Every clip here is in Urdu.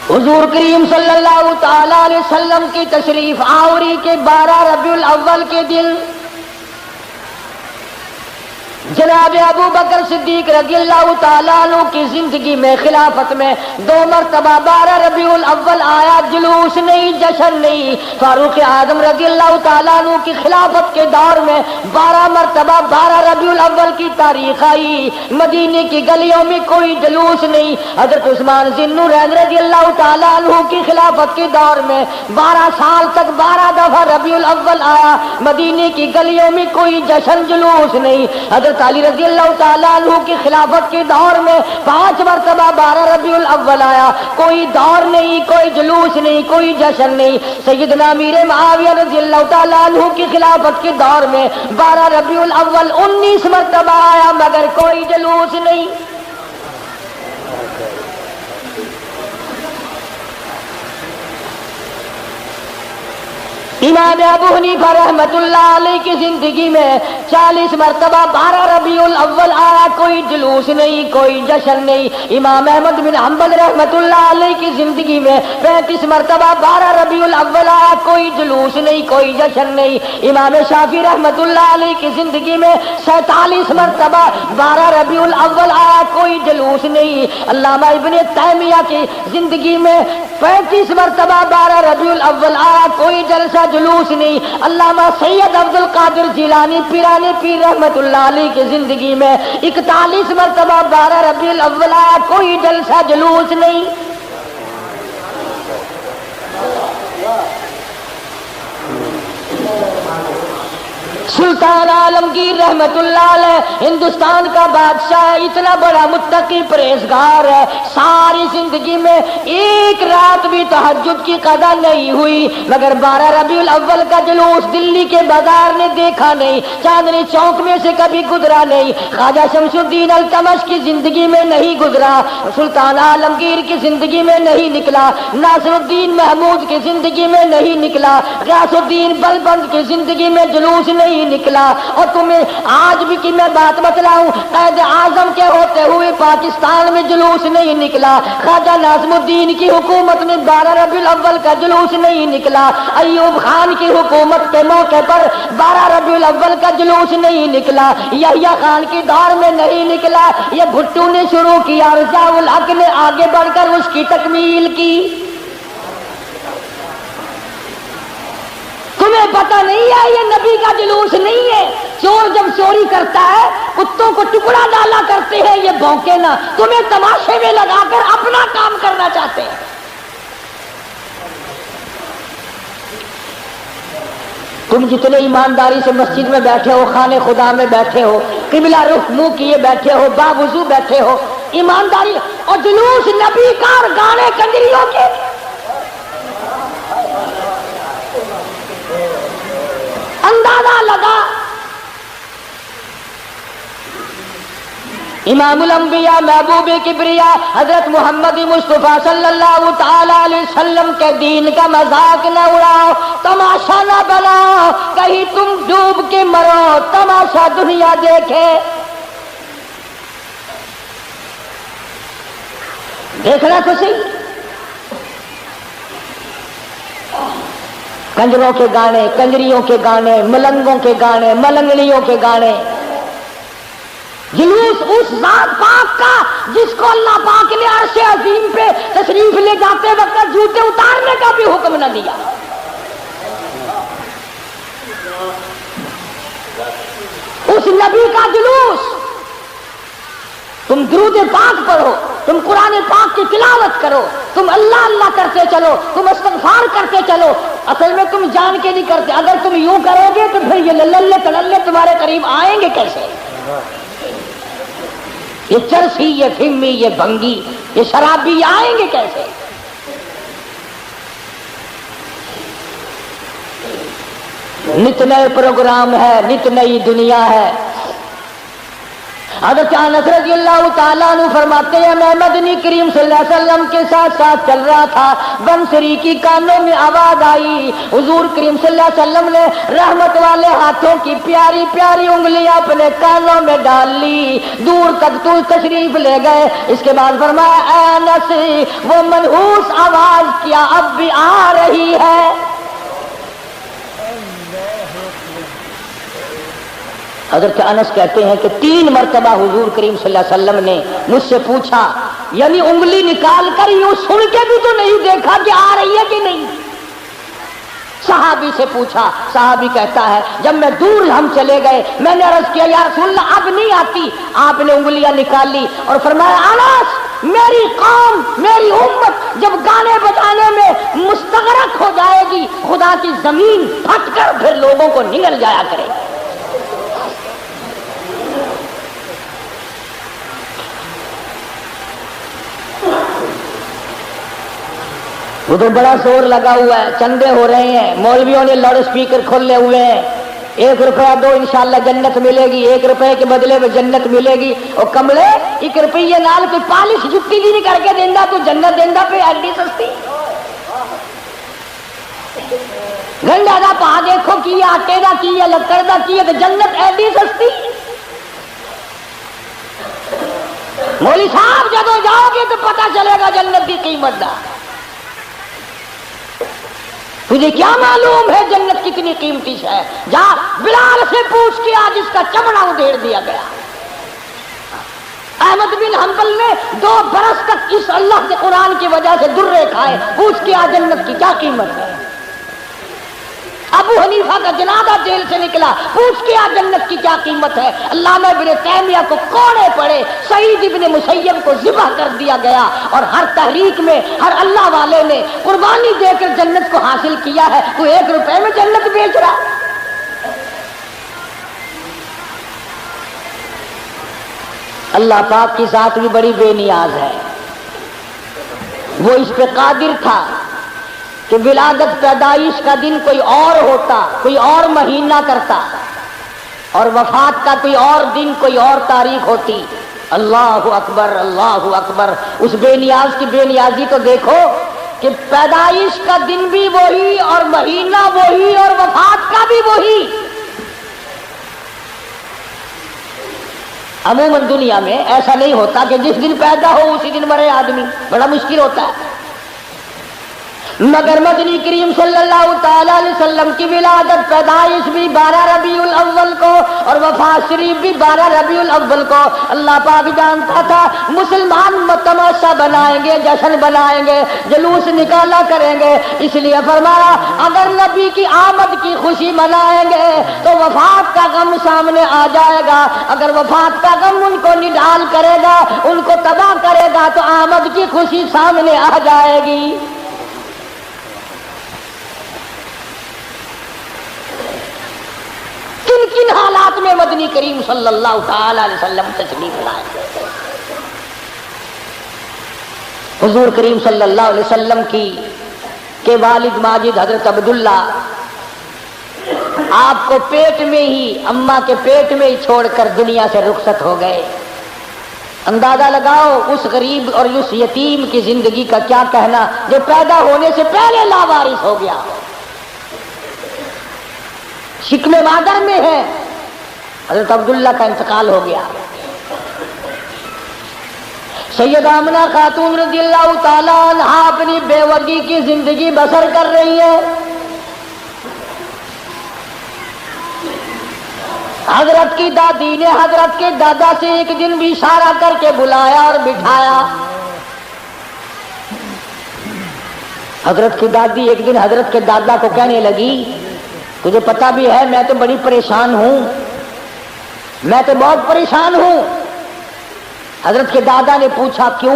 حضور کریم صلی اللہ تعالی علیہ وسلم کی تشریف آوری کے 12 ربیع الاول کے دن جناب ابو بکر صدیق رضی اللہ تعالیٰ عنہ کی زندگی میں خلافت میں 2 مرتبہ 12 ربیع الاول آیا، جلوس نہیں، جشن نہیں۔ فاروق اعظم رضی اللہ تعالیٰ عنہ کی خلافت کے دور میں 12 مرتبہ 12 ربیع الاول کی تاریخ آئی، مدینے کی گلیوں میں کوئی جلوس نہیں۔ حضرت عثمان ذی النورین رضی اللہ تعالیٰ عنہ کی خلافت کے دور میں 12 سال تک 12 دفعہ ربیع الاول آیا، مدینے کی گلیوں میں کوئی جشن جلوس نہیں۔ حضرت علی رضی اللہ تعالیٰ عنہ کی خلافت کے دور میں 5 مرتبہ 12 ربیع الاول آیا، کوئی دور نہیں، کوئی جلوس نہیں، کوئی جشن نہیں۔ سیدنا امیر معاویہ رضی اللہ تعالیٰ عنہ کی خلافت کے دور میں 12 ربیع الاول 19 مرتبہ آیا، مگر کوئی جلوس نہیں۔ امام ابو حنیفہ رحمت اللہ علیہ کی زندگی میں 40 مرتبہ 12 ربیع الاول آیا، کوئی جلوس نہیں، کوئی جشن نہیں۔ امام احمد بن حنبل رحمت اللہ علیہ کی زندگی میں 35 مرتبہ 12 ربیع الاول آیا، کوئی جلوس نہیں، کوئی جشن نہیں۔ امام شافعی رحمت اللہ علیہ کی زندگی میں 47 مرتبہ 12 ربیع الاول آیا، کوئی جلوس نہیں۔ علامہ ابن تیمیہ کی زندگی میں 35 مرتبہ 12 ربیع الاول آیا، کوئی جلسہ جلوس نہیں۔ علامہ سید عبد القادر جیلانی پیرانی پیر رحمت اللہ علیہ کی زندگی میں 41 مرتبہ 12 ربیع الاول آیا، کوئی جلسہ جلوس نہیں۔ سلطان عالمگیر رحمت اللہ علیہ ہندوستان کا بادشاہ ہے، اتنا بڑا متقی پرہیزگار ہے، ساری زندگی میں ایک رات بھی تہجد کی قضا نہیں ہوئی، مگر 12 ربیع الاول کا جلوس دلی کے بازار نے دیکھا نہیں، چاندنی چوک میں سے کبھی گزرا نہیں، خواجہ شمس الدین التمش کی زندگی میں نہیں گزرا، سلطان عالمگیر کی زندگی میں نہیں نکلا، ناصر الدین محمود کی زندگی میں نہیں نکلا، غیاث الدین بلبند کی زندگی میں جلوس نہیں نکلا۔ اور تمہیں آج بھی کہ میں بات بتلاؤں، قائد اعظم کے ہوتے ہوئے پاکستان میں جلوس نہیں نکلا، خواجہ ناظم الدین کی حکومت میں 12 ربیع الاول کا جلوس نہیں نکلا، ایوب خان کی حکومت کے موقع پر 12 ربیع الاول کا جلوس نہیں نکلا، یحییٰ خان کی دور میں نہیں نکلا، یہ بھٹو نے شروع کیا، رضا الحق نے آگے بڑھ کر اس کی تکمیل کی۔ تمہیں پتہ نہیں ہے یہ نبی کا جلوس نہیں ہے؟ چور جب چوری کرتا ہے کتوں کو ٹکڑا ڈالا کرتے ہیں، یہ بھونکے نہ، تمہیں تماشے میں لگا کر اپنا کام کرنا چاہتے ہیں۔ تم جتنے ایمانداری سے مسجد میں بیٹھے ہو، خانے خدا میں بیٹھے ہو، قبلہ رخ منہ کیے بیٹھے ہو، باوضو بیٹھے ہو، ایمانداری، اور جلوس نبی کا اور گانے کنجریوں کے، اندازہ لگا۔ امام الانبیاء محبوب کبریا حضرت محمد مصطفیٰ صلی اللہ تعالی علیہ وسلم کے دین کا مذاق نہ اڑاؤ، تماشا نہ بناؤ، کہیں تم ڈوب کے مرو، تماشا دنیا دیکھے۔ دیکھنا تو صحیح، کنجروں کے گانے، کنجریوں کے گانے، ملنگوں کے گانے، ملنگڑیوں کے گانے، جلوس اس ذات پاک کا جس کو اللہ پاک نے عرش عظیم پہ تشریف لے جاتے وقت جوتے اتارنے کا بھی حکم نہ دیا۔ اس نبی کا جلوس، تم درود پاک پڑھو، تم قرآن پاک کی تلاوت کرو، تم اللہ اللہ کرتے چلو، تم استغفار کرتے چلو، اصل میں تم جان کے نہیں کرتے۔ اگر تم یوں کرو گے تو پھر یہ للے تڑلے تمہارے قریب آئیں گے کیسے؟ یہ چرسی، یہ فہمی، یہ بھنگی، یہ شرابی آئیں گے کیسے؟ نت نئے پروگرام ہے، نت نئی دنیا ہے، حضرت انس رضی اللہ تعالیٰ عنہ فرماتے ہیں میں مدنی کریم صلی اللہ علیہ وسلم کے ساتھ ساتھ چل رہا تھا، بنسری کی کانوں میں آواز آئی، حضور کریم صلی اللہ علیہ وسلم نے رحمت والے ہاتھوں کی پیاری پیاری انگلیاں اپنے کانوں میں ڈال لی، دور تک تو تشریف لے گئے۔ اس کے بعد فرمایا اے انس وہ منحوس آواز کیا اب بھی آ رہی ہے؟ حضرت انس کہتے ہیں کہ 3 مرتبہ حضور کریم صلی اللہ علیہ وسلم نے مجھ سے پوچھا، یعنی انگلی نکال کر یوں سن کے بھی تو نہیں دیکھا کہ آ رہی ہے کہ نہیں۔ صحابی سے پوچھا، صحابی کہتا ہے جب میں دور ہم چلے گئے میں نے عرض کیا یا رسول اللہ اب نہیں آتی، آپ نے انگلیاں نکال لی اور فرمایا انس میری قوم میری امت جب گانے بجانے میں مستغرق ہو جائے گی خدا کی زمین پھٹ کر پھر لوگوں کو نگل جایا کرے۔ ادھر بڑا زور لگا ہوا ہے، چندے ہو رہے ہیں، مولویوں نے لاؤڈ اسپیکر کھولے ہوئے ہیں، 1 روپیہ دو انشاءاللہ جنت ملے گی، 1 روپے کے بدلے میں جنت ملے گی۔ اور کملے 1 روپیے نال کوئی پالش جتی بھی نہیں کر کے دینا تو جنت دینا پہ ایڈی سستی گنڈا دا پا دیکھو کی آٹے دا کی ہے لکڑ دا کی ہے تو جنت ایڈی سستی۔ مولوی صاحب جدو جاؤ گے تو پتہ چلے گا جنت کی قیمت دا۔ تجھے کیا معلوم ہے جنت کتنی قیمتی ہے؟ جا بلال سے پوچھ کے آج اس کا چمڑا ادھیڑ دیا گیا۔ احمد بن حنبل نے 2 برس تک اس اللہ کے قرآن کی وجہ سے درے کھائے، پوچھ کے آج جنت کی کیا قیمت ہے۔ ابو حنیفہ کا جنازہ جیل سے نکلا، پوچھ کے آج جنت کی کیا قیمت ہے۔ علامہ ابن تیمیہ کو کوڑے پڑے، سعید ابن مسیب کو ذبح کر دیا گیا، اور ہر تحریک میں ہر اللہ والے نے قربانی دے کر جنت کو حاصل کیا ہے۔ کوئی 1 روپے میں جنت بیچ رہا۔ اللہ پاک کی ذات بھی بڑی بے نیاز ہے، وہ اس پہ قادر تھا کہ ولادت پیدائش کا دن کوئی اور ہوتا، کوئی اور مہینہ کرتا، اور وفات کا کوئی اور دن کوئی اور تاریخ ہوتی۔ اللہ اکبر اللہ اکبر۔ اس بے نیاز کی بے نیازی تو دیکھو کہ پیدائش کا دن بھی وہی اور مہینہ وہی اور وفات کا بھی وہی۔ عموماً دنیا میں ایسا نہیں ہوتا کہ جس دن پیدا ہو اسی دن مرے آدمی، بڑا مشکل ہوتا ہے، مگر مدنی کریم صلی اللہ تعالی علیہ وسلم کی ولادت پیدائش بھی 12 ربیع الاول کو اور وفات شریف بھی 12 ربیع الاول کو۔ اللہ پاک جانتا تھا مسلمان تماشا بنائیں گے، جشن بنائیں گے، جلوس نکالا کریں گے، اس لیے فرمایا اگر نبی کی آمد کی خوشی منائیں گے تو وفات کا غم سامنے آ جائے گا، اگر وفات کا غم ان کو نڈال کرے گا ان کو تباہ کرے گا تو آمد کی خوشی سامنے آ جائے گی۔ کن حالات میں مدنی کریم صلی اللہ تعالی علیہ وسلم تشریف لائے؟ حضور کریم صلی اللہ علیہ وسلم کے والد ماجد حضرت عبداللہ آپ کو پیٹ میں ہی اماں کے پیٹ میں ہی چھوڑ کر دنیا سے رخصت ہو گئے۔ اندازہ لگاؤ اس غریب اور اس یتیم کی زندگی کا کیا کہنا جو پیدا ہونے سے پہلے لاوارث ہو گیا، شکم مادر میں ہے۔ حضرت عبداللہ کا انتقال ہو گیا۔ سیدہ آمنہ خاتون رضی اللہ تعالیٰ عنہ اپنی بیوگی کی زندگی بسر کر رہی ہے۔ حضرت کی دادی نے حضرت کے دادا سے ایک دن بھی اشارہ کر کے بلایا اور بٹھایا۔ حضرت کی دادی ایک دن حضرت کے دادا کو کہنے لگی تجھے پتا بھی ہے میں تو بڑی پریشان ہوں، میں تو بہت پریشان ہوں۔ حضرت کے دادا نے پوچھا کیوں؟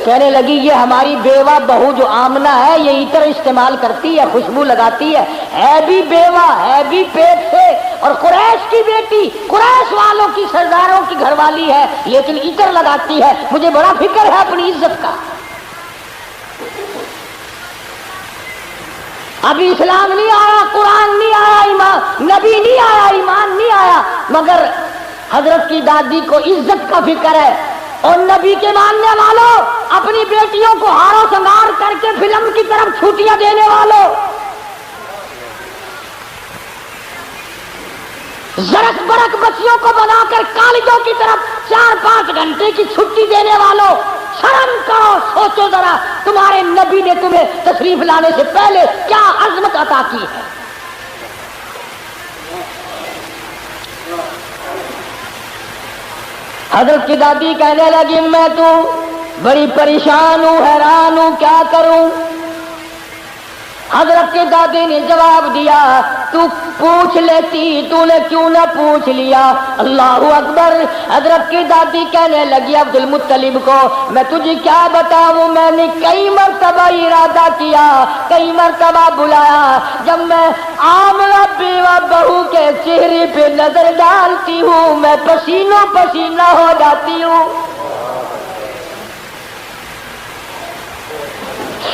کہنے لگی یہ ہماری بیوہ بہو جو آمنہ ہے یہ عطر استعمال کرتی ہے، خوشبو لگاتی ہے بھی بیوہ ہے بھی پیٹ سے اور قریش کی بیٹی، قریش والوں کی سرداروں کی گھر والی ہے، لیکن عطر لگاتی ہے، مجھے بڑا فکر ہے اپنی عزت کا۔ ابھی اسلام نہیں آیا، قرآن نہیں آیا، ایمان نبی نہیں آیا، ایمان نہیں آیا، مگر حضرت کی دادی کو عزت کا فکر ہے، اور نبی کے ماننے والوں، اپنی بیٹیوں کو ہارو سنگار کر کے فلم کی طرف چھٹیاں دینے والوں، زرک برک بچیوں کو بنا کر کالجوں کی طرف 4-5 گھنٹے کی چھٹی دینے والوں، شرم کرو، سوچو ذرا تمہارے نبی نے تمہیں تشریف لانے سے پہلے کیا عظمت عطا کی ہے۔ حضرت کی دادی کہنے لگی میں تو بڑی پریشان ہوں، حیران ہوں، کیا کروں؟ حضرت کی دادی نے جواب دیا تو پوچھ لیتی، تو نے کیوں نہ پوچھ لیا؟ اللہ اکبر۔ حضرت کی دادی کہنے لگی عبد المطلب کو میں تجھے کیا بتاؤں، میں نے کئی مرتبہ ارادہ کیا، کئی مرتبہ بلایا، جب میں آمنہ بیوہ بہو کے چہرے پہ نظر ڈالتی ہوں میں پسینوں پسینہ ہو جاتی ہوں،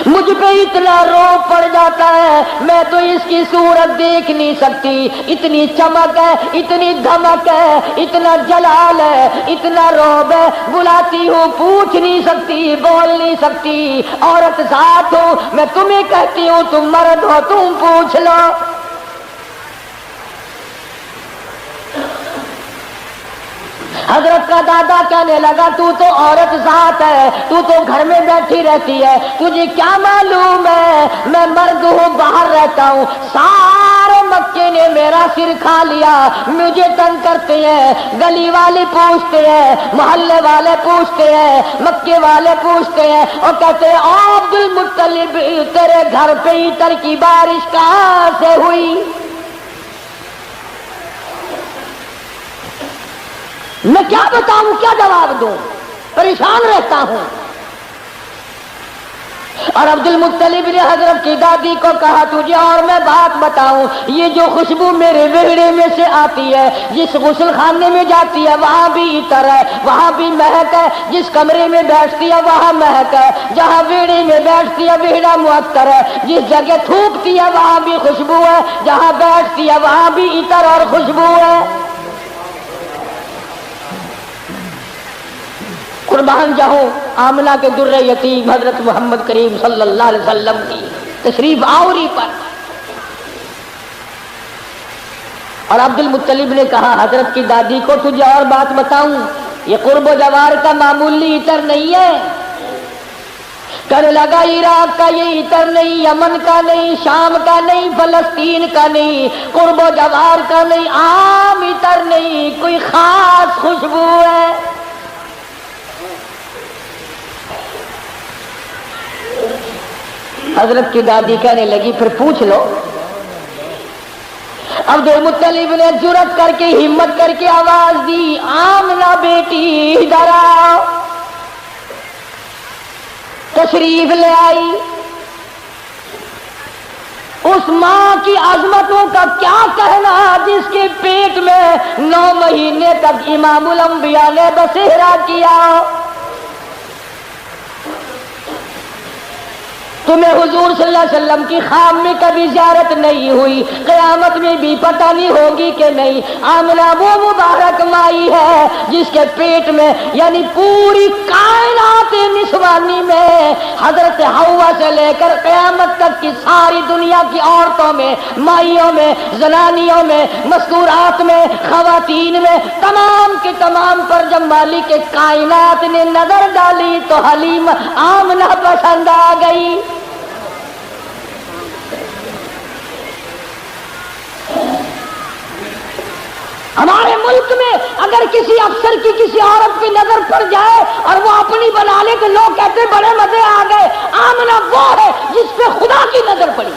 مجھ پہ اتنا روب پڑ جاتا ہے، میں تو اس کی صورت دیکھ نہیں سکتی، اتنی چمک ہے، اتنی دھمک ہے، اتنا جلال ہے، اتنا روب ہے، بلاتی ہوں پوچھ نہیں سکتی، بول نہیں سکتی، عورت ذات ہوں، میں تمہیں کہتی ہوں تم مرد ہو، تم پوچھ لو۔ حضرت کا دادا کہنے لگا تو عورت ذات ہے، تو گھر میں بیٹھی رہتی ہے، تجھے کیا معلوم ہے میں مرد ہوں، باہر رہتا ہوں، سارے مکے نے میرا سر کھا لیا، مجھے تنگ کرتے ہیں، گلی والے پوچھتے ہیں، محلے والے پوچھتے ہیں، مکے والے پوچھتے ہیں، اور کہتے ہیں عبد المطلب تیرے گھر پہ عطر کی بارش کہاں سے ہوئی؟ میں کیا بتاؤں، کیا جواب دوں، پریشان رہتا ہوں۔ اور عبد المطلب نے حضرت کی دادی کو کہا تجھے اور میں بات بتاؤں، یہ جو خوشبو میرے ویڑے میں سے آتی ہے، جس غسل خانے میں جاتی ہے وہاں بھی عطر ہے، وہاں بھی مہک ہے، جس کمرے میں بیٹھتی ہے وہاں مہک ہے، جہاں ویڑے میں بیٹھتی ہے ویڑا معطر ہے، جس جگہ تھوکتی ہے وہاں بھی خوشبو ہے، جہاں بیٹھتی ہے وہاں بھی عطر اور خوشبو ہے۔ قربان جاؤں آمنہ کے در یتیم حضرت محمد کریم صلی اللہ علیہ وسلم کی تشریف آوری پر۔ اور عبد المطلب نے کہا حضرت کی دادی کو تجھے اور بات بتاؤں، یہ قرب و جوار کا معمولی عطر نہیں ہے، کہنے لگا عراق کا یہ عطر نہیں، یمن کا نہیں، شام کا نہیں، فلسطین کا نہیں، قرب و جوار کا نہیں، عام عطر نہیں، کوئی خاص خوشبو ہے۔ حضرت کی دادی کہنے لگی پھر پوچھ لو۔ عبد المطلب نے جرأت کر کے ہمت کر کے آواز دی آمنہ بیٹی ادھر آؤ، تشریف لے آئی۔ اس ماں کی عظمتوں کا کیا کہنا جس کے پیٹ میں 9 مہینے تک امام الانبیاء نے بسیرا کیا۔ تمہیں حضور صلی اللہ علیہ وسلم کی خام میں کبھی زیارت نہیں ہوئی، قیامت میں بھی پتہ نہیں ہوگی کہ نہیں۔ آمنہ وہ مبارک مائی ہے جس کے پیٹ میں یعنی پوری کائنات نسوانی میں حضرت حوا سے لے کر قیامت تک کی ساری دنیا کی عورتوں میں، مائیوں میں، زنانیوں میں، مذکورات میں، خواتین میں، تمام کے تمام پر جب مالک کائنات نے نظر ڈالی تو حلیم آمنہ پسند آ گئی۔ ہمارے ملک میں اگر کسی افسر کی کسی عورت پہ نظر پڑ جائے اور وہ اپنی بنا لے تو لوگ کہتے بڑے مزے آ گئے۔ آمنہ وہ ہے جس پہ خدا کی نظر پڑی۔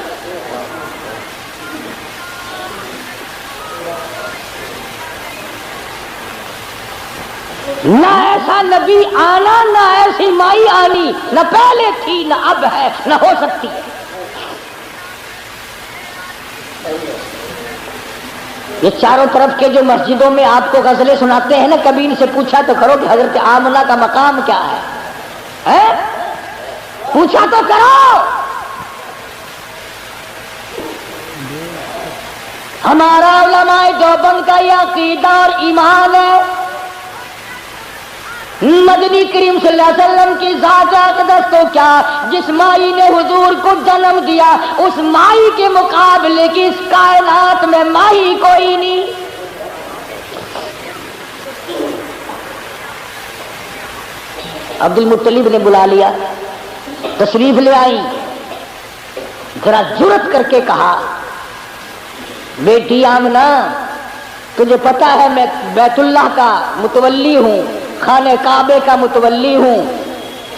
نہ ایسا نبی آنا، نہ ایسی مائی آنی، نہ پہلے تھی نہ اب ہے نہ ہو سکتی ہے۔ یہ چاروں طرف کے جو مسجدوں میں آپ کو غزلیں سناتے ہیں نا، کبھی ان سے پوچھا تو کرو کہ حضرت آمنہ کا مقام کیا ہے؟ پوچھا تو کرو۔ ہمارا علماء دیوبند کا یہ عقیدہ اور ایمان ہے، مدنی کریم صلی اللہ علیہ وسلم کی ذات اقدس تو کیا، جس مائی نے حضور کو جنم دیا اس مائی کے مقابلے کی اس کائنات میں مائی کوئی نہیں۔ عبد المطلب نے بلا لیا، تشریف لے آئی، ذرا جرت کر کے کہا بیٹی آمنہ تجھے پتا ہے میں بیت اللہ کا متولی ہوں، خانہ کعبے کا متولی ہوں،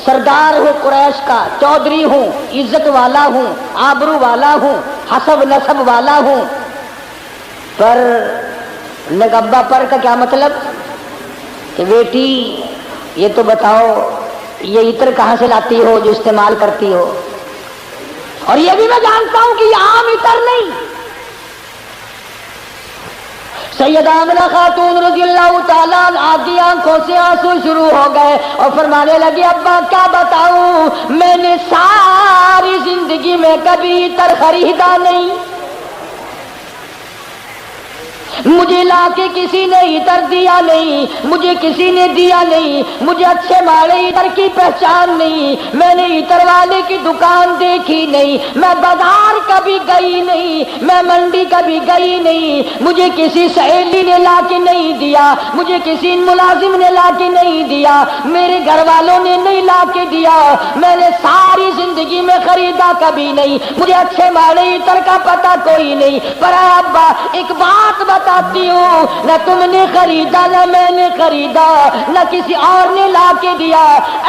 سردار ہوں قریش کا، چودھری ہوں، عزت والا ہوں، آبرو والا ہوں، حسب نسب والا ہوں، پر نگبا پر کا کیا مطلب کہ بیٹی یہ تو بتاؤ یہ عطر کہاں سے لاتی ہو جو استعمال کرتی ہو؟ اور یہ بھی میں جانتا ہوں کہ یہ عام عطر نہیں۔ سیدہ آمنہ خاتون رضی اللہ تعالیٰ عنہا کی آنکھوں سے آنسو شروع ہو گئے اور فرمانے لگی ابا کیا بتاؤں، میں نے ساری زندگی میں کبھی عطر خریدا نہیں، مجھے لا کے کسی نے عطر دیا نہیں، مجھے کسی نے دیا نہیں، مجھے اچھے ماڑے عطر کی پہچان نہیں، میں نے عطر والے کی دکان دیکھی نہیں، میں بازار کبھی گئی نہیں، میں منڈی کبھی گئی نہیں، مجھے کسی سہیلی نے لا کے نہیں دیا، مجھے کسی ملازم نے لا کے نہیں دیا، میرے گھر والوں نے نہیں لا کے دیا، میں نے ساری زندگی میں خریدا کبھی نہیں، مجھے اچھے ماڑے عطر کا پتہ کوئی نہیں، پر ابا ایک بات بتاتی ہوں، نہ تم نے خریدا نہ میں نے خریدا نہ کسی اور نے لا کے دیا،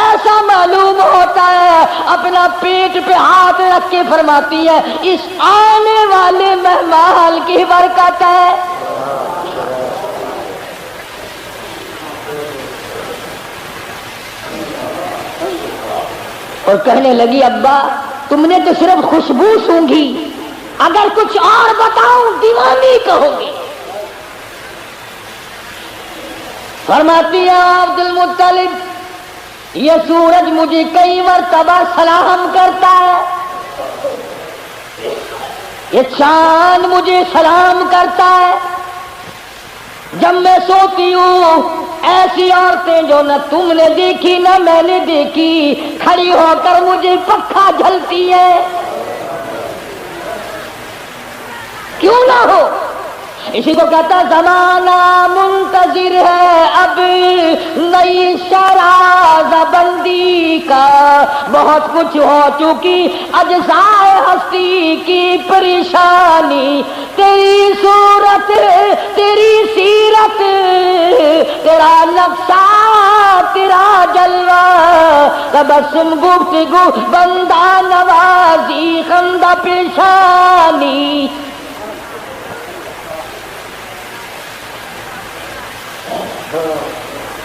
ایسا معلوم ہوتا ہے، اپنا پیٹ پہ ہاتھ رکھ کے فرماتی ہے اس آنے والے مہمان کی برکت ہے۔ اور کہنے لگی ابا تم نے تو صرف خوشبو سونگھی، اگر کچھ اور بتاؤں دیوانی کہو گی۔ فرماتی ہے عبد المطلب یہ سورج مجھے کئی مرتبہ سلام کرتا ہے، یہ چاند مجھے سلام کرتا ہے، جب میں سوتی ہوں ایسی عورتیں جو نہ تم نے دیکھی نہ میں نے دیکھی کھڑی ہو کر مجھے پکھا جھلتی ہے، کیوں نہ ہو، اسی کو کہتا زمانہ منتظر ہے اب نئی شراز بندی کا، بہت کچھ ہو چکی اجزائے ہستی کی پریشانی، تیری صورت تیری سیرت تیرا نقشہ تیرا جلوہ، تبسم گفتگو بندہ نوازی خندہ پیشانی۔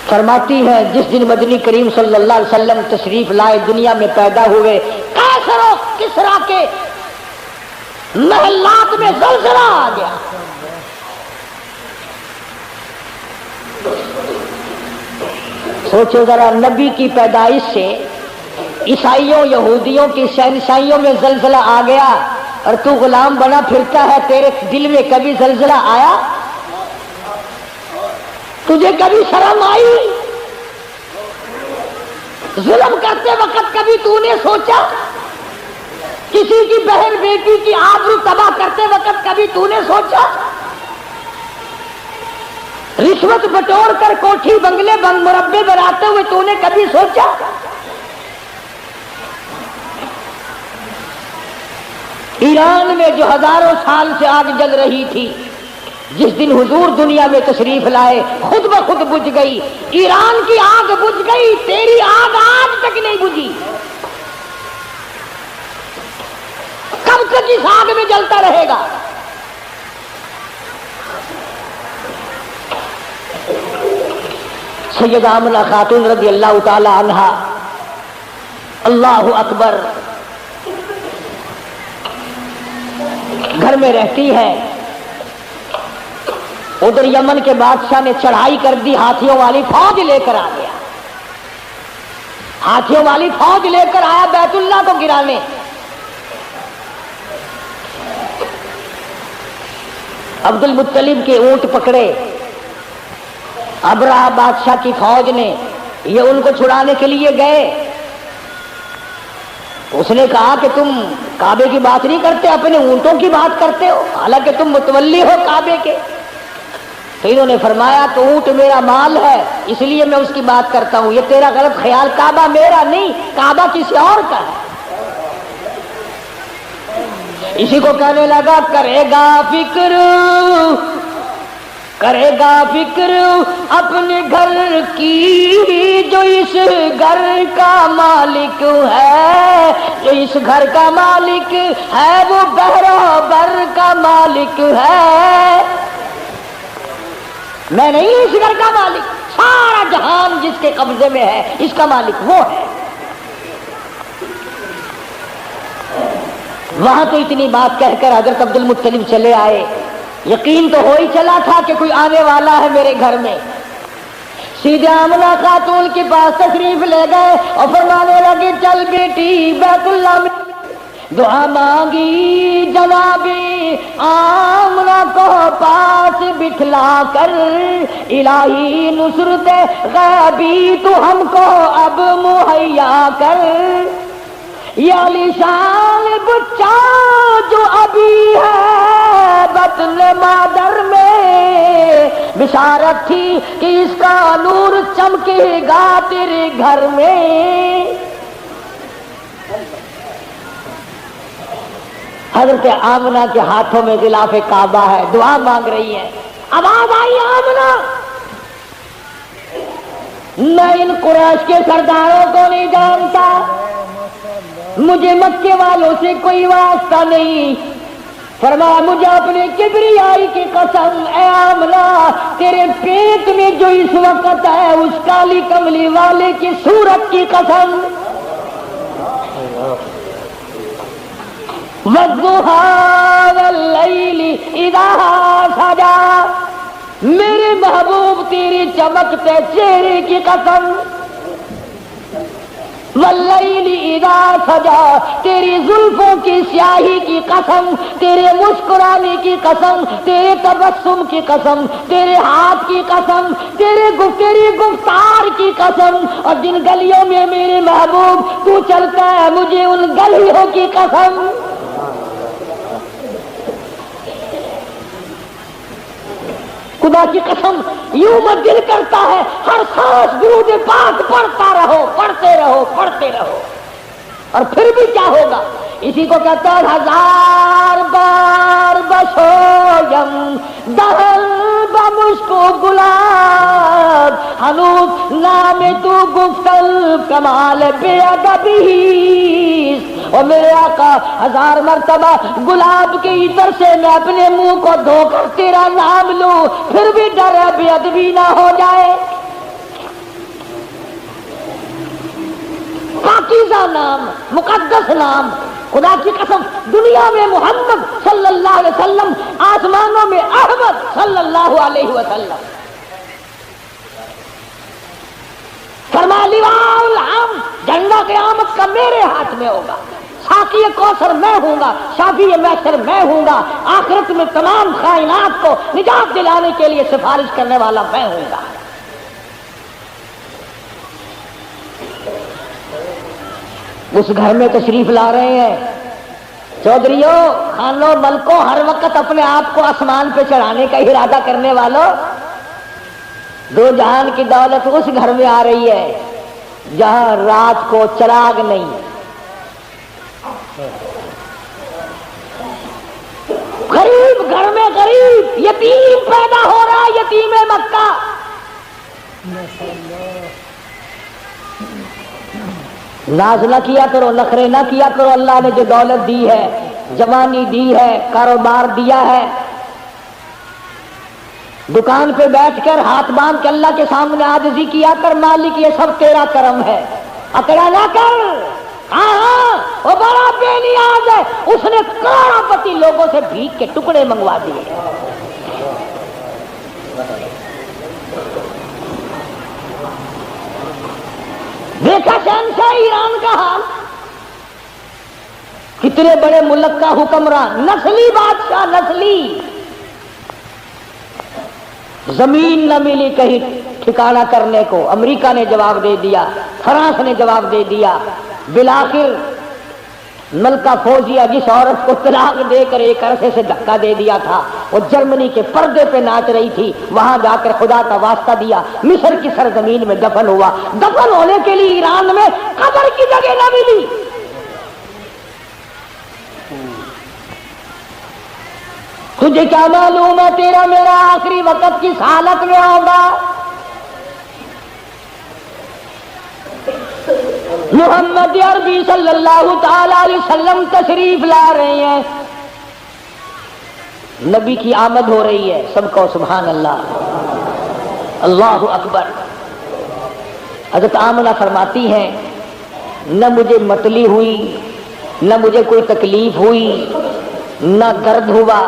فرماتی ہے جس دن مدنی کریم صلی اللہ علیہ وسلم تشریف لائے دنیا میں پیدا ہوئے، قیصر و کسریٰ کے محلات میں زلزلہ آ گیا، سوچو ذرا نبی کی پیدائش سے عیسائیوں یہودیوں کی شہنشاہیوں میں زلزلہ آ گیا اور تو غلام بنا پھرتا ہے، تیرے دل میں کبھی زلزلہ آیا؟ تجھے کبھی شرم آئی؟ ظلم کرتے وقت کبھی تو نے سوچا؟ کسی کی بہن بیٹی کی آبرو تباہ کرتے وقت کبھی تو نے سوچا؟ رشوت بٹور کر کوٹھی بنگلے مربے بناتے ہوئے تو نے کبھی سوچا؟ ایران میں جو ہزاروں سال سے آگ جل رہی تھی، جس دن حضور دنیا میں تشریف لائے خود بخود بجھ گئی، ایران کی آگ بجھ گئی، تیری آگ آج تک نہیں بجھی، کب تک اس آگ میں جلتا رہے گا؟ سیدہ آمنہ خاتون رضی اللہ تعالی عنہا اللہ اکبر گھر میں رہتی ہے، ادھر یمن کے بادشاہ نے چڑھائی کر دی، ہاتھیوں والی فوج لے کر آ گیا، ہاتھیوں والی فوج لے کر آیا بیت اللہ کو گرانے، عبد المطلب کے اونٹ پکڑے ابرہہ بادشاہ کی فوج نے، یہ ان کو چھڑانے کے لیے گئے. اس نے کہا کہ تم کعبے کی بات نہیں کرتے، اپنے اونٹوں کی بات کرتے ہو، حالانکہ تم متولی ہو کعبے کے. تو انہوں نے فرمایا کہ اونٹ میرا مال ہے اس لیے میں اس کی بات کرتا ہوں، یہ تیرا غلط خیال، کعبہ میرا نہیں، کعبہ کسی اور کا ہے. اسی کو کہنے لگا کرے گا فکر اپنے گھر کی، جو اس گھر کا مالک ہے، جو اس گھر کا مالک ہے وہ بہرابر کا مالک ہے. میں نہیں اس گھر کا مالک، سارا جہان جس کے قبضے میں ہے اس کا مالک وہ ہے. وہاں تو اتنی بات کہہ کر حضرت عبد المطلب چلے آئے. یقین تو ہو ہی چلا تھا کہ کوئی آنے والا ہے میرے گھر میں. سیدھے آمنہ خاتون کے پاس تشریف لے گئے اور فرمانے لگے چل بیٹی بیت اللہ میں دعا مانگی. جناب آمنہ کو پاس بٹھلا کر الہی نصرت غیبی تو ہم کو اب مہیا کر. یہ علی شان بچہ جو ابھی ہے بطن مادر میں، بشارت تھی کہ اس کا نور چمکے گا تیرے گھر میں. حضرت آمنہ کے ہاتھوں میں غلاف کعبہ ہے، دعا مانگ رہی ہے. آواز آئی آمنہ، میں ان قریش کے سرداروں کو نہیں جانتا، مجھے مکے والوں سے کوئی واسطہ نہیں. فرمایا مجھے اپنے کبریائی کی قسم اے آمنہ، تیرے پیٹ میں جو اس وقت ہے اس کالی کملی والے کی صورت کی قسم. والضحیٰ واللیل اذا سجا، میرے محبوب تیری چمکتے چہرے کی قسم. واللیل اذا سجا، تیری زلفوں کی سیاہی کی قسم، تیرے مسکرانے کی قسم، تیرے تبسم کی قسم، تیرے ہاتھ کی قسم، تیری گفتار کی قسم، اور جن گلیوں میں میرے محبوب تو چلتا ہے مجھے ان گلیوں کی قسم. خدا کی قسم یوں مت دل کرتا ہے ہر سانس درود پاک پڑھتے رہو، اور پھر بھی کیا ہوگا؟ اسی کو کہتا ہے ہزار بار بسویم دہل بمشکو گلاب، ہنوز نام تو گفتل کمال بے ادبی. اور میرے آقا ہزار مرتبہ گلاب کے عطر سے میں اپنے منہ کو دھو کر تیرا نام لوں، پھر بھی ڈر ہے بے ادبی نہ ہو جائے. پاکیزہ نام، مقدس نام. خدا کی قسم دنیا میں محمد صلی اللہ علیہ وسلم، آسمانوں میں احمد صلی اللہ علیہ وسلم. فرمایا لواء الحمد، جھنڈا قیامت کا میرے ہاتھ میں ہوگا، ساقی کوثر میں ہوں گا، شافی محشر میں ہوں گا، آخرت میں تمام کائنات کو نجات دلانے کے لیے سفارش کرنے والا میں ہوں گا. اس گھر میں تشریف لا رہے ہیں چودھریوں، خانوں، ملکوں، ہر وقت اپنے آپ کو آسمان پہ چڑھانے کا ارادہ کرنے والوں، دو جہان کی دولت اس گھر میں آ رہی ہے جہاں رات کو چراغ نہیں. غریب گھر میں غریب یتیم پیدا ہو رہا ہے، یتیم مکہ. ناز نہ کیا کرو، نخرے نہ کیا کرو. اللہ نے جو دولت دی ہے، جوانی دی ہے، کاروبار دیا ہے، دکان پہ بیٹھ کر ہاتھ باندھ کے اللہ کے سامنے عاجزی کیا کر، مالک یہ سب تیرا کرم ہے، اکڑا نہ کر. ہاں وہ بڑا بے نیاز ہے، اس نے کروڑوں پتی لوگوں سے بھیک کے ٹکڑے منگوا دیے. دیکھا شہنشاہ ایران کا حال، کتنے بڑے ملک کا حکمران، نسلی بادشاہ، نسلی زمین نہ ملی کہیں ٹھکانہ کرنے کو، امریکہ نے جواب دے دیا، فرانس نے جواب دے دیا، بالآخر ملکہ فوزیہ جس عورت کو طلاق دے کر ایک عرصے سے دھکا دے دیا تھا، وہ جرمنی کے پردے پہ ناچ رہی تھی، وہاں جا کر خدا کا واسطہ دیا، مصر کی سرزمین میں دفن ہوا۔ دفن ہونے کے لیے ایران میں قبر کی جگہ نہ ملی۔ تجھے کیا معلوم ہے تیرا میرا آخری وقت کس حالت میں ہوگا؟ محمد عربی صلی اللہ تعالی علیہ وسلم تشریف لا رہے ہیں، نبی کی آمد ہو رہی ہے، سب کو سبحان اللہ، اللہ اکبر۔ حضرت آمنہ فرماتی ہیں نہ مجھے متلی ہوئی، نہ مجھے کوئی تکلیف ہوئی، نہ درد ہوا۔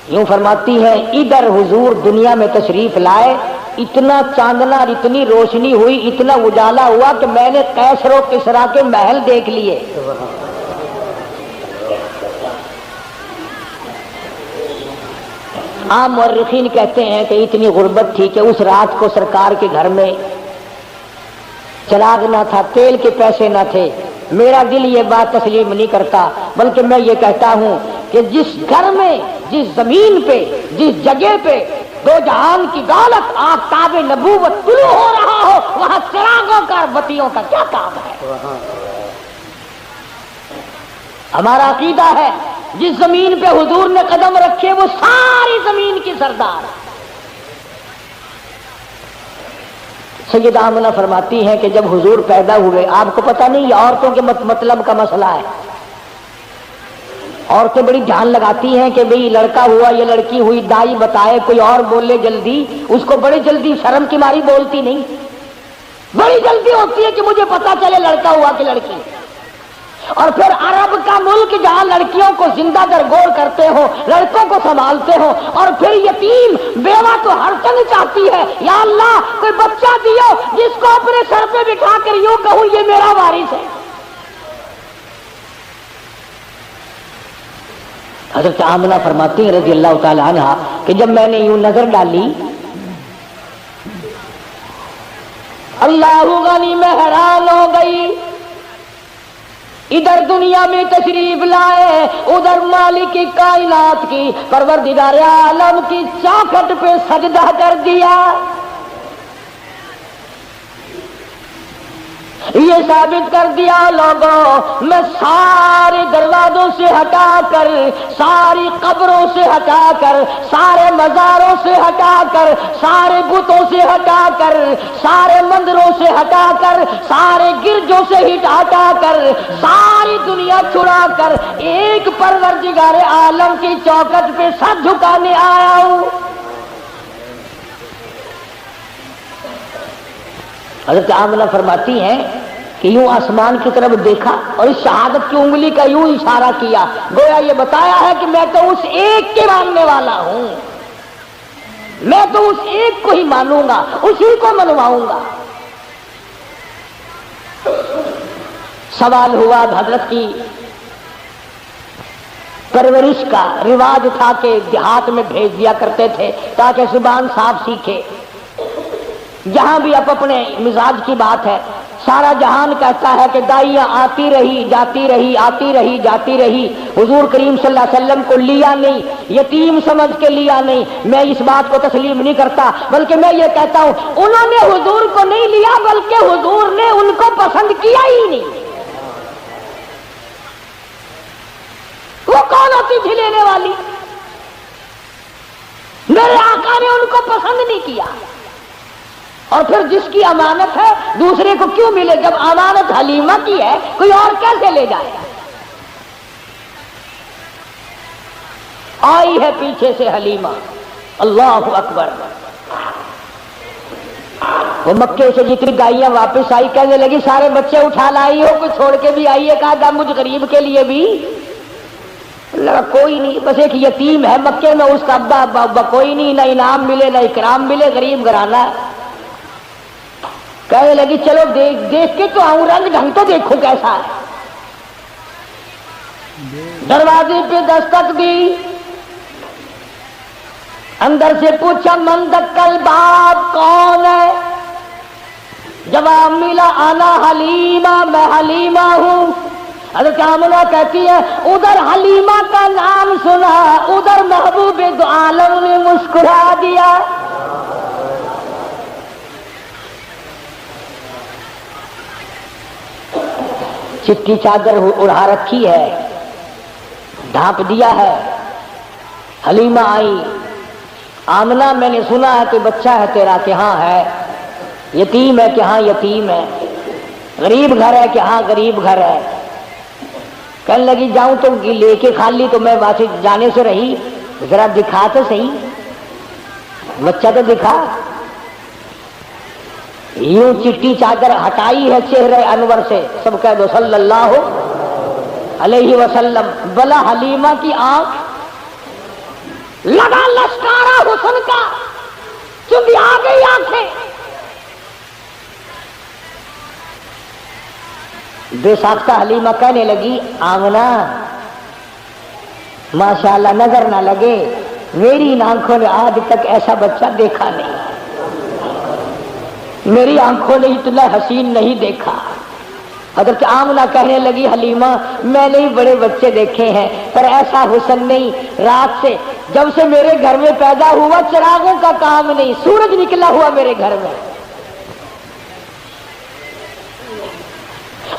یوں فرماتی ہے ادھر حضور دنیا میں تشریف لائے، اتنا چاندنا اور اتنی روشنی ہوئی، اتنا اجالا ہوا کہ میں نے قیصر و کسریٰ کے محل دیکھ لیے۔ عام مورخین کہتے ہیں کہ اتنی غربت تھی کہ اس رات کو سرکار کے گھر میں چراغ نہ تھا، تیل کے پیسے نہ تھے۔ میرا دل یہ بات تسلیم نہیں کرتا، بلکہ میں یہ کہتا ہوں کہ جس گھر میں، جس زمین پہ، جس جگہ پہ دو جہان کی دولت آفتاب نبوت طلوع ہو رہا ہو، وہاں چراغوں کا اور بتیوں کا کیا کام ہے؟ ہمارا عقیدہ ہے جس زمین پہ حضور نے قدم رکھے وہ ساری زمین کی سردار۔ سیدہ آمنہ فرماتی ہیں کہ جب حضور پیدا ہوئے، آپ کو پتہ نہیں یہ عورتوں کے مطلب کا مسئلہ ہے، عورتیں بڑی دھیان لگاتی ہیں کہ بھئی لڑکا ہوا یا لڑکی ہوئی، دائی بتائے، کوئی اور بولے جلدی، اس کو بڑی جلدی شرم کی ماری بولتی نہیں، بڑی جلدی ہوتی ہے کہ مجھے پتا چلے لڑکا ہوا کہ لڑکی۔ اور پھر عرب کا ملک جہاں لڑکیوں کو زندہ درگور کرتے ہو، لڑکوں کو سنبھالتے ہو، اور پھر یتیم بیوہ تو ہر تن چاہتی ہے یا اللہ کوئی بچہ دیو جس کو اپنے سر پہ بٹھا کر یوں کہوں یہ میرا وارث ہے۔ حضرت آمنہ فرماتی ہیں رضی اللہ تعالی عنہا کہ جب میں نے یوں نظر ڈالی، اللہ غنی میں حیران ہو گئی، ادھر دنیا میں تشریف لائے، ادھر مالک کائنات کی پروردگار عالم کی چوکھٹ پہ سجدہ کر دیا۔ یہ ثابت کر دیا لوگوں میں سارے دروازوں سے ہٹا کر، ساری قبروں سے ہٹا کر، سارے مزاروں سے ہٹا کر، سارے بتوں سے ہٹا کر، سارے مندروں سے ہٹا کر، سارے گرجوں سے ہٹا کر، ساری دنیا چھڑا کر ایک پروردگار عالم کی چوکٹ پہ سر جھکانے آیا ہوں۔ حضرت آمنہ فرماتی ہیں کہ یوں آسمان کی طرف دیکھا اور اس شہادت کی انگلی کا یوں اشارہ کیا، گویا یہ بتایا ہے کہ میں تو اس ایک کے ماننے والا ہوں، میں تو اس ایک کو ہی مانوں گا، اسی کو منواؤں گا۔ سوال ہوا، حضرت کی پرورش کا رواج تھا کہ دیہات میں بھیج دیا کرتے تھے تاکہ زبان صاف سیکھے۔ جہاں بھی اب اپنے مزاج کی بات ہے، سارا جہان کہتا ہے کہ دائیاں آتی رہی جاتی رہی، آتی رہی جاتی رہی، حضور کریم صلی اللہ علیہ وسلم کو لیا نہیں، یتیم سمجھ کے لیا نہیں۔ میں اس بات کو تسلیم نہیں کرتا، بلکہ میں یہ کہتا ہوں انہوں نے حضور کو نہیں لیا بلکہ حضور نے ان کو پسند کیا ہی نہیں۔ وہ کون ہوتی تھی لینے والی؟ میرے آقا نے ان کو پسند نہیں کیا۔ اور پھر جس کی امانت ہے دوسرے کو کیوں ملے؟ جب امانت حلیمہ کی ہے کوئی اور کیسے لے جائے؟ آئی ہے پیچھے سے حلیمہ، اللہ اکبر۔ وہ مکے سے جتنی گائیاں واپس آئی کہنے لگی سارے بچے اٹھا لائی ہو، کوئی چھوڑ کے بھی آئیے، کہا مجھ غریب کے لیے بھی لگا کوئی نہیں، بس ایک یتیم ہے مکے میں، اس کا ابا کوئی نہیں، نہ انعام ملے نہ اکرام ملے، غریب گھرانہ ہے۔ کہنے لگی چلو دیکھ کے تو آؤں، رنگ ڈھنگ تو دیکھو کیسا ہے۔ دروازے پہ دستک دی، اندر سے پوچھا من دکل باب، کون ہے؟ جواب ملا انا حلیمہ، میں حلیمہ ہوں۔ حضرت آمنہ کہتی ہے ادھر حلیمہ کا نام سنا، ادھر محبوب دو عالم نے مسکرا دیا۔ چٹی چادر اڑا رکھی ہے، ڈھانپ دیا ہے۔ حلیمہ آئی، آمنہ میں نے سنا ہے تو بچہ ہے تیرا کہ ہاں ہے، یتیم ہے کہ ہاں یتیم ہے، غریب گھر ہے کہ ہاں غریب گھر ہے۔ کہنے لگی جاؤں تو لے کے خالی، تو میں واپس جانے سے رہی، ذرا دکھا تو صحیح، بچہ تو دکھا۔ یوں چٹی چادر ہٹائی ہے چہرے انور سے، سب کہہ دو صلی اللہ علیہ وسلم۔ بلا حلیمہ کی آنکھ لگا لشکارا حسن کا، چوندی آ گئی آنکھیں۔ بے ساختہ حلیمہ کہنے لگی آمنہ ماشاءاللہ نظر نہ لگے، میری ان آنکھوں نے آج تک ایسا بچہ دیکھا نہیں، میری آنکھوں نے اتنا حسین نہیں دیکھا۔ حضرت آمنہ کہنے لگی حلیمہ میں نے بڑے بچے دیکھے ہیں پر ایسا حسن نہیں، رات سے جب سے میرے گھر میں پیدا ہوا چراغوں کا کام نہیں، سورج نکلا ہوا میرے گھر میں۔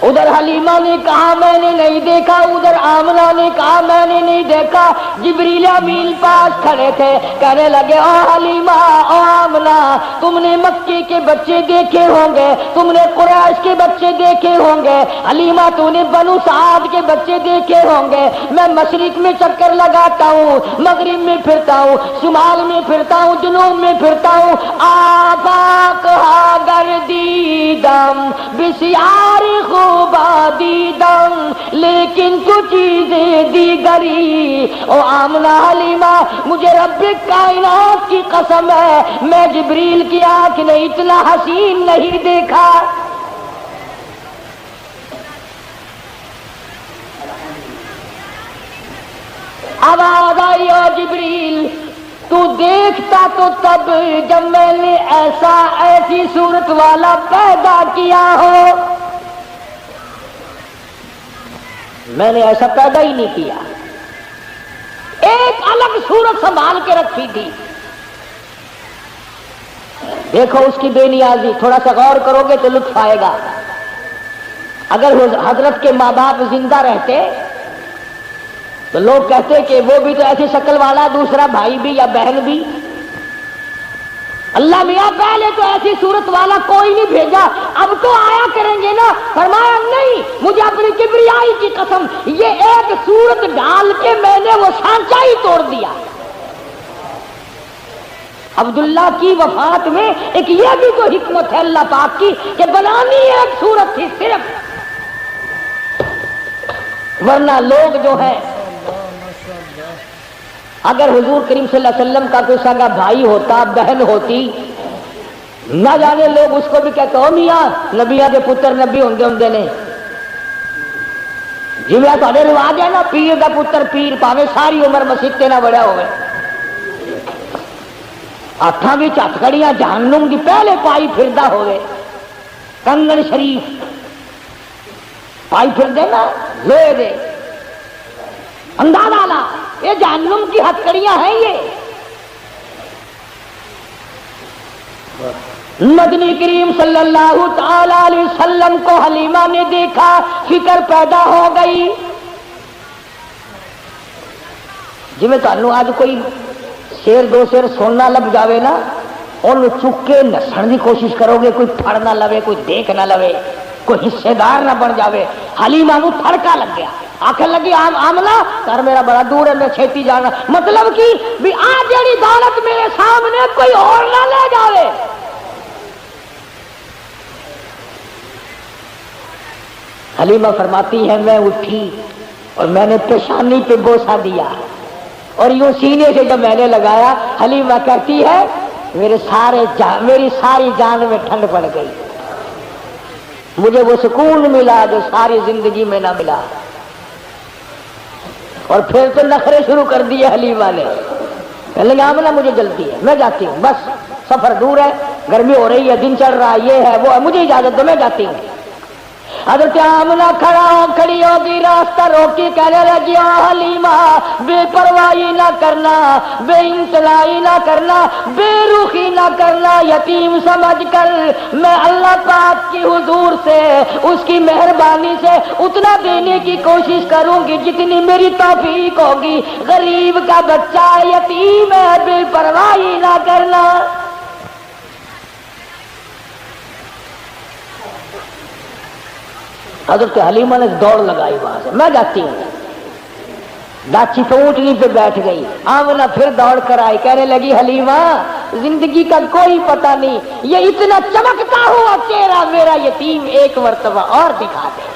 ادھر حلیمہ نے کہا میں نے نہیں دیکھا، ادھر آمنہ نے کہا میں نے نہیں دیکھا۔ جبریل امین پاس کھڑے تھے، کہنے لگے او حلیمہ او آمنہ تم نے مکے کے بچے دیکھے ہوں گے، تم نے قریش کے بچے دیکھے ہوں گے، حلیمہ تو نے بنو سعد کے بچے دیکھے ہوں گے۔ میں مشرق میں چکر لگاتا ہوں، مغرب میں پھرتا ہوں، شمال میں پھرتا ہوں، جنوب میں پھرتا ہوں، آفاق ہاگر دیدم بسیار خوبا دیدم لیکن تو چیزیں دیگری۔ او آمنہ حلیمہ مجھے رب کائنات کی قسم ہے میں جبریل کی آنکھ نے اتنا حسین نہیں دیکھا۔ آواز آئی او جبریل تو دیکھتا تو تب جب میں نے ایسی صورت والا پیدا کیا ہو، میں نے ایسا پیدا ہی نہیں کیا، ایک الگ صورت سنبھال کے رکھی تھی۔ دیکھو اس کی بے نیازی، تھوڑا سا غور کرو گے تو لطف آئے گا۔ اگر حضرت کے ماں باپ زندہ رہتے تو لوگ کہتے کہ وہ بھی تو ایسی شکل والا دوسرا بھائی بھی یا بہن بھی، اللہ میاں پہلے تو ایسی صورت والا کوئی نہیں بھیجا، اب تو آیا کریں گے نا۔ فرمایا نہیں، مجھے اپنی کبریائی کی قسم یہ ایک صورت ڈال کے میں نے وہ سانچہ ہی توڑ دیا۔ عبداللہ کی وفات میں ایک یہ بھی تو حکمت ہے اللہ پاک کی کہ بنانی ایک صورت تھی صرف، ورنہ لوگ جو ہے اگر حضور کریم صلی اللہ علیہ وسلم کا کوئی سگا بھائی ہوتا بہن ہوتی، نہ جانے لوگ اس کو بھی کہتے ہو میاں نبیاں کے پتر نبی ہوں نے، جی میں تھوڑے رواج ہے نا پیر کا پتر پیر پاوے ساری عمر مسیتے نہ بڑا ہوئے، ہاتھاں بھی ہتکڑیاں جہنم کی پہلے پائی پھردا ہوئے، کنگن شریف پائی پھر دے نا لوہے دے، اندازہ لا یہ جہنم کی ہتکڑیاں ہیں۔ یہ مدنی کریم صلی اللہ تعالی علیہ وسلم کو حلیمہ نے دیکھا، فکر پیدا ہو گئی۔ جی میں تانوں آج کوئی شیر دو شیر سننا لگ جاوے نا، ان چک کے نسن کی کوشش کرو گے، کوئی پھڑ نہ لوے، کوئی دیکھ نہ لوے، کوئی حصے دار نہ بن جاوے۔ حلیمہ نو تھڑکا لگ گیا، آخر لگی آمنہ گھر میرا بڑا دور ہے میں چھیتی جانا، مطلب کی بھی آ جڑی دولت میرے سامنے کوئی اور نہ لے جاوے۔ حلیمہ فرماتی ہے میں اٹھی اور میں نے پیشانی پہ بوسہ دیا اور یوں سینے سے جب میں نے لگایا، حلیمہ کہتی ہے میری ساری جان میں ٹھنڈ پڑ گئی، مجھے وہ سکون ملا جو ساری زندگی میں نہ ملا۔ اور پھر تو نخرے شروع کر دیے حلیمہ نے، کہنے لگے آمنہ مجھے جلدی ہے، میں جاتی ہوں، بس سفر دور ہے، گرمی ہو رہی ہے، دن چڑھ رہا ہے، یہ ہے وہ ہے، مجھے اجازت دو میں جاتی ہوں۔ حضرت آمنہ کھڑی ہوگی، راستہ روکی، کہنے لگی حلیمہ بے پرواہی نہ کرنا، بے انتلائی نہ کرنا، بے رخی نہ کرنا، یتیم سمجھ کر میں اللہ پاک کی حضور سے، اس کی مہربانی سے اتنا دینے کی کوشش کروں گی جتنی میری توفیق ہوگی، غریب کا بچہ یتیم ہے، بے پرواہی نہ کرنا۔ حضرت حلیمہ نے دوڑ لگائی وہاں سے، میں جاتی ہوں۔ ڈاچی تو اونٹنی پہ بیٹھ گئی، آمنہ پھر دوڑ کر آئی، کہنے لگی حلیمہ زندگی کا کوئی پتہ نہیں، یہ اتنا چمکتا ہوا چہرہ میرا یتیم ایک مرتبہ اور دکھا دے۔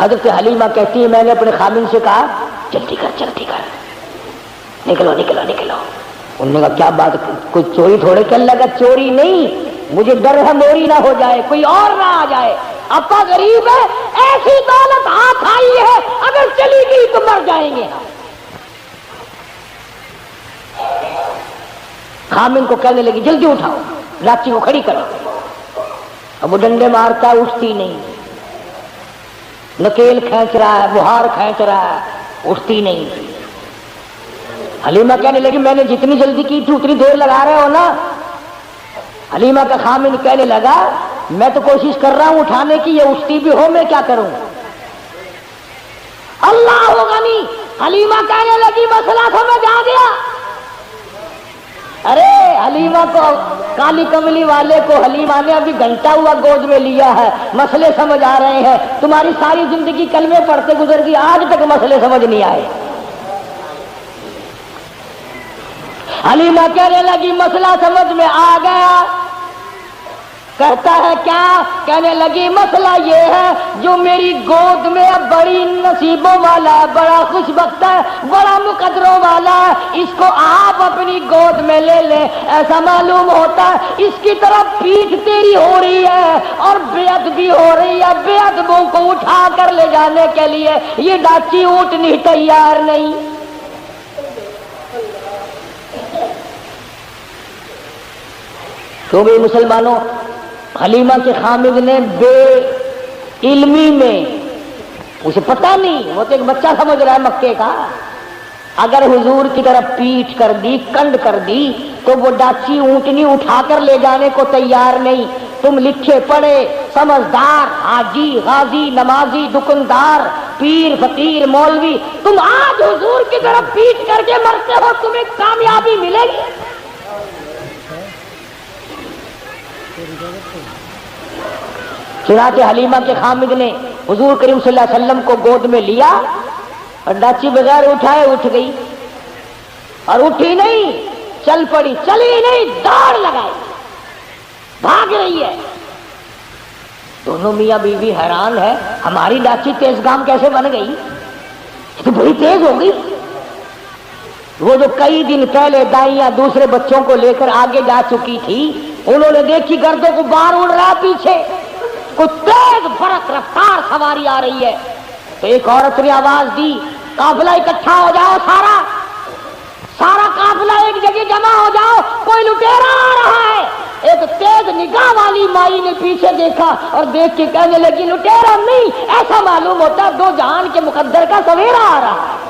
حضرت حلیمہ کہتی ہے میں نے اپنے خامن سے کہا جلدی کر جلدی کر، نکلو نکلو نکلو۔ انہوں نے کہا کیا بات، کوئی چوری تھوڑے کرنے لگا، چوری نہیں، مجھے ڈر ہے موری نہ ہو جائے، کوئی اور نہ آ جائے، اپا غریب ہے، ایسی دولت ہاتھ آئی ہے اگر چلی گئی تو مر جائیں گے۔ خامن کو کہنے لگی جلدی اٹھاؤ، لاچی کو کھڑی کرو۔ اب وہ ڈنڈے مارتا ہے، اٹھتی نہیں، نکیل کھینچ رہا ہے، بہار کھینچ رہا ہے، اٹھتی نہیں۔ حلیمہ کہنے لگی میں نے جتنی جلدی کی تھی اتنی دیر لگا رہے ہو نا۔ حلیمہ کا خامن کہنے لگا میں تو کوشش کر رہا ہوں اٹھانے کی، یہ اٹھتی بھی ہو، میں کیا کروں؟ اللہ غنی، حلیمہ کہنے لگی مسئلہ سمجھ آ گیا۔ ارے حلیمہ کو، کالی کملی والے کو حلیمہ نے ابھی گھنٹہ ہوا گود میں لیا ہے، مسئلے سمجھ آ رہے ہیں، تمہاری ساری زندگی کلمے پڑھتے گزر گئی، آج تک مسئلے سمجھ نہیں آئے۔ حلیمہ کہنے لگی مسئلہ سمجھ میں آ گیا۔ کہتا ہے کیا؟ کہنے لگی مسئلہ یہ ہے جو میری گود میں اب بڑی نصیبوں والا ہے، بڑا خوش بخت ہے، بڑا مقدروں والا ہے، اس کو آپ اپنی گود میں لے لیں۔ ایسا معلوم ہوتا ہے اس کی طرف پیٹھ تیری ہو رہی ہے اور بے ادبی ہو رہی ہے، بے ادبوں کو اٹھا کر لے جانے کے لیے یہ ڈاچی اونٹنی تیار نہیں۔ تو بھی مسلمانوں، حلیمہ کے خامد نے بے علمی میں، اسے پتہ نہیں، وہ تو ایک بچہ سمجھ رہا ہے مکے کا، اگر حضور کی طرف پیٹھ کر دی، کنڈ کر دی تو وہ ڈاچی اونٹنی اٹھا کر لے جانے کو تیار نہیں۔ تم لکھے پڑھے سمجھدار حاجی غازی نمازی دکاندار پیر فقیر مولوی، تم آج حضور کی طرف پیٹھ کر کے مرتے ہو، تمہیں کامیابی ملے گی؟ چنانچہ حلیمہ کے خامد نے حضور کریم صلی اللہ علیہ وسلم کو گود میں لیا اور ڈاچی بغیر اٹھائے اٹھ گئی، اور اٹھی نہیں، چل پڑی، چلی نہیں، دوڑ لگائی، بھاگ رہی ہے۔ دونوں میاں بیوی حیران ہے، ہماری ڈاچی تیز گام کیسے بن گئی؟ یہ تو بڑی تیز ہو گئی۔ وہ جو کئی دن پہلے دائیاں دوسرے بچوں کو لے کر آگے جا چکی تھی، انہوں نے دیکھی گردوں کو باہر اڑ رہا پیچھے، کوئی تیز برق رفتار سواری آ رہی ہے، تو ایک عورت نے آواز دی قافلہ اکٹھا ہو جاؤ، سارا قافلہ ایک جگہ جمع ہو جاؤ، کوئی لٹیرا آ رہا ہے۔ ایک تیز نگاہ والی مائی نے پیچھے دیکھا اور دیکھ کے کہنے لگی لٹیرا نہیں، ایسا معلوم ہوتا دو جہان کے مقدر کا سویرا آ رہا ہے۔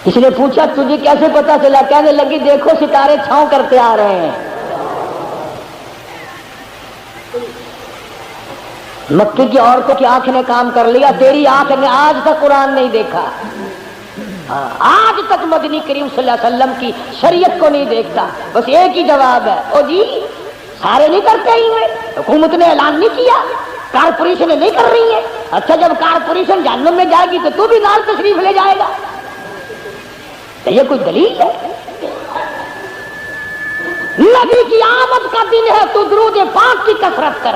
اس نے پوچھا تجھے کیسے پتا چلا؟ کہنے لگی دیکھو ستارے چھاؤں کرتے آ رہے ہیں۔ مکے کی عورتوں کی آنکھ نے کام کر لیا، تیری آنکھ نے آج تک قرآن نہیں دیکھا، آج تک مدنی کریم صلی اللہ علیہ وسلم کی شریعت کو نہیں دیکھتا۔ بس ایک ہی جواب ہے، او جی سارے نہیں کرتے ہی ہوئے، حکومت نے اعلان نہیں کیا، کارپوریشن نہیں کر رہی ہے۔ اچھا جب کارپوریشن جہنم میں جائے گی تو تو بھی نال تشریف لے جائے گا؟ یہ کوئی دلیل ہے؟ نبی کی آمد کا دن ہے تو درود پاک کی کثرت کر،